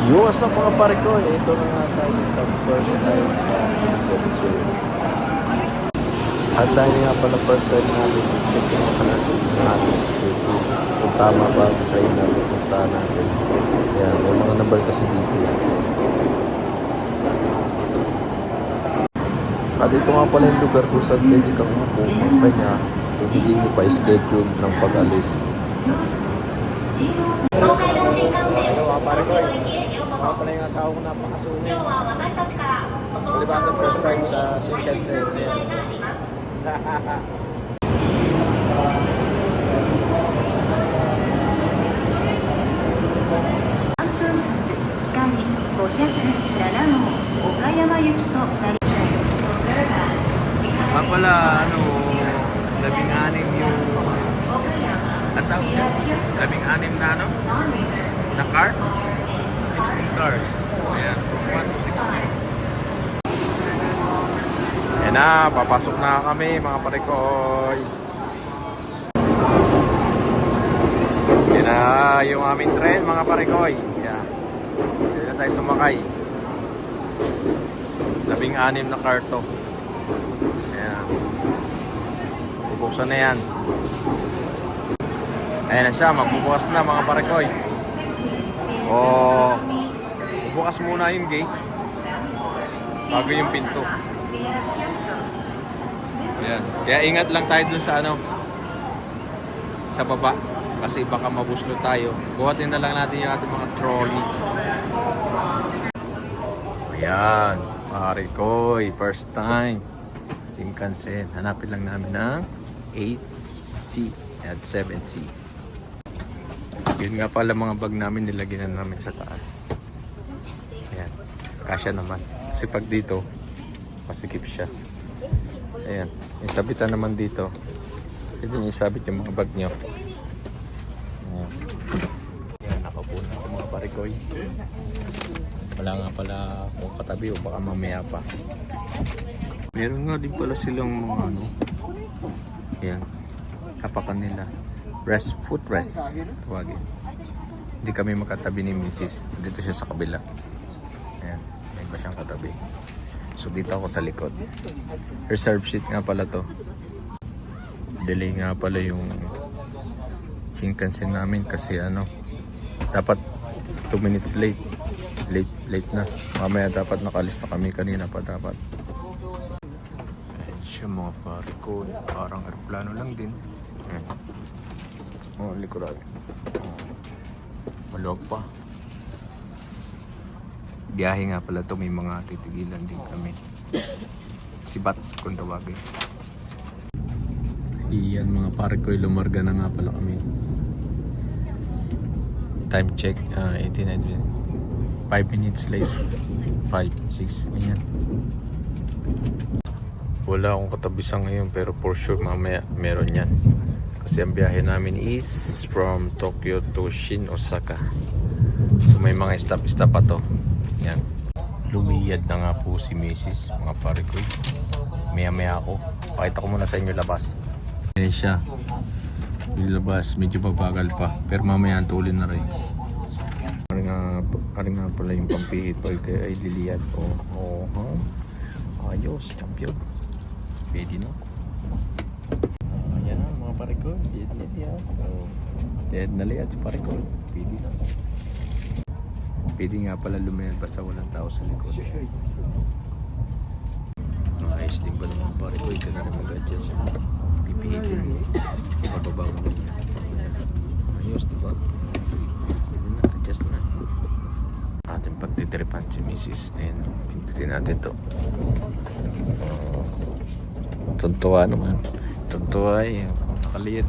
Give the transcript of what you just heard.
Yung sa mga pare ko, ito na nga tayo sa first time sa Shinkatsu. At dahil nga pala first time natin, check yung mga natin schedule. Kung tama ba ang train na pupunta natin. Yan, may mga number kasi dito. At ito nga pala yung lugar kung saan pwede kang magpahinga kung hindi mo pa schedule ng pag-alis. Hello mga pare ko. Mga pala yung asawa ko napakasungin. Diba sa first time sa Shinkansen. Ayan. Pala, labing-anim yung ang tawag yan? Labing-anim na na car? 16 cars. Ayan, from 1 to 16. Ayan na, papasok na kami mga parikoy. Ayan na yung aming tren mga parikoy. Ayan. Ayan na tayo sumakay. Labing-anim na car to. Ayan. Bubuksan na yan. Ayan na siya, magbubukas na mga parikoy. Bubukas muna yung gate bago yung pinto. Ayan. Kaya ingat lang tayo dun sa sa baba kasi baka mabuslo tayo. Buhatin na lang natin yung ating mga trolley. Ayan, parikoy, first time Shinkansen. Hanapin lang namin ng 8C at 7C. Yun nga pala mga bag namin, nilagyan na namin sa taas. Ayan, kasya naman. Kasi pag dito, masikip siya. Ayan, yung sabitan naman dito. Pwede nyo isabit yung mga bag nyo. Ayan. Ayan, nakaupo na ako mga parikoy. Wala nga pala kung katabi o baka mamaya pa. Meron nga din pala silang mga ayan, kapakan nila. Footrest. Tawagin. Hindi kami makatabi ni Mrs. Dito siya sa kabila. Ayan, may iba siyang katabi. So dito ako sa likod. Reserve seat nga pala to. Delay nga pala yung Shinkansen namin kasi dapat 2 minutes late. Late na. Mamaya dapat nakalis na kami, kanina pa dapat. Ayan siya mga pare ko. Parang aeroplano lang din. Ayan. Likuran. Maluwag pa. Biyahe nga pala to, may mga titigilan din kami. Sibat kung tawagin. Iyan mga pare ko, lumarga na nga pala kami. Time check 18:19. 5 minutes late. 5, 6, ayan. Wala akong katabi sa ngayon pero for sure mamaya meron yan. Kasi ang biyahe namin is from Tokyo to Shin, Osaka. So may mga stop pa to. Yan. Lumiyad na nga po si Mrs. mga pare ko. Maya ako. Pakita ko muna sa inyo labas. Ayan siya. Yung labas medyo babagal pa. Pero mamaya tulin na rin. Ari nga pala yung pampihit oil kaya ay liliyad. Ayos, champion. Pwede no? Ayan na mga pare ko. Dead na liat si pare ko. Pwede nga pala lumayan basta walang tao sa likod. Ayos din ba naman pare ko. Ika na rin mag-adjust yung pipihitin mo. Mababa mo niya. Ayos diba? Pwede na, adjust na. Ating pagtitripan si Mrs. Ayan, pindutin natin to. Tuntua naman. Tuntua nakaliit